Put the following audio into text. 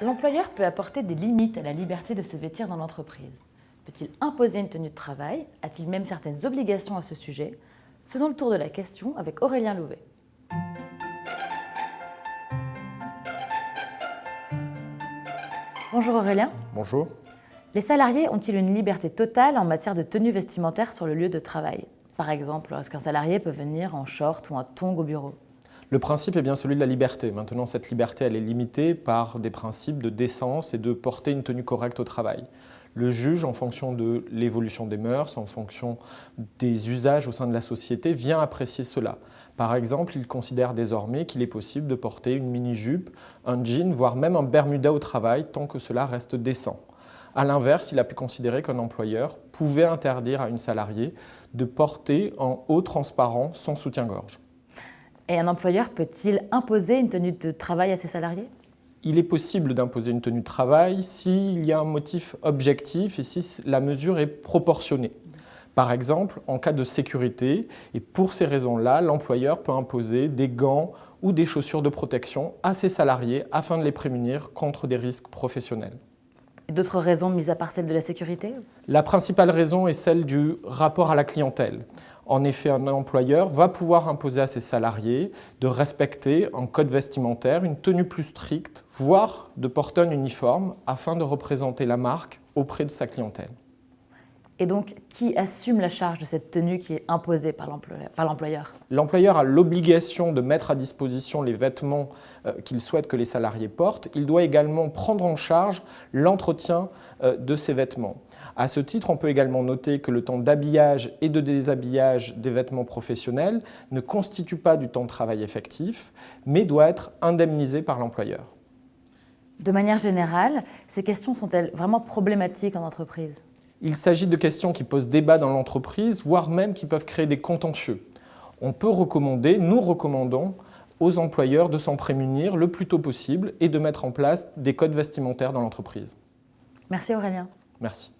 L'employeur peut apporter des limites à la liberté de se vêtir dans l'entreprise. Peut-il imposer une tenue de travail? A-t-il même certaines obligations à ce sujet? Faisons le tour de la question avec Aurélien Louvet. Bonjour Aurélien. Bonjour. Les salariés ont-ils une liberté totale en matière de tenue vestimentaire sur le lieu de travail? Par exemple, est-ce qu'un salarié peut venir en short ou en tongs au bureau? Le principe est bien celui de la liberté. Maintenant, cette liberté, elle est limitée par des principes de décence et de porter une tenue correcte au travail. Le juge, en fonction de l'évolution des mœurs, en fonction des usages au sein de la société, vient apprécier cela. Par exemple, il considère désormais qu'il est possible de porter une mini-jupe, un jean, voire même un bermuda au travail, tant que cela reste décent. A l'inverse, il a pu considérer qu'un employeur pouvait interdire à une salariée de porter en haut transparent son soutien-gorge. Et un employeur peut-il imposer une tenue de travail à ses salariés? Il est possible d'imposer une tenue de travail s'il y a un motif objectif et si la mesure est proportionnée. Par exemple, en cas de sécurité, et pour ces raisons-là, l'employeur peut imposer des gants ou des chaussures de protection à ses salariés afin de les prémunir contre des risques professionnels. Et d'autres raisons, mis à part celle de la sécurité? La principale raison est celle du rapport à la clientèle. En effet, un employeur va pouvoir imposer à ses salariés de respecter un code vestimentaire, une tenue plus stricte, voire de porter un uniforme afin de représenter la marque auprès de sa clientèle. Et donc, qui assume la charge de cette tenue qui est imposée par l'employeur? L'employeur a l'obligation de mettre à disposition les vêtements qu'il souhaite que les salariés portent. Il doit également prendre en charge l'entretien de ces vêtements. À ce titre, on peut également noter que le temps d'habillage et de déshabillage des vêtements professionnels ne constitue pas du temps de travail effectif, mais doit être indemnisé par l'employeur. De manière générale, ces questions sont-elles vraiment problématiques en entreprise? Il s'agit de questions qui posent débat dans l'entreprise, voire même qui peuvent créer des contentieux. On peut recommander, nous recommandons aux employeurs de s'en prémunir le plus tôt possible et de mettre en place des codes vestimentaires dans l'entreprise. Merci Aurélien. Merci.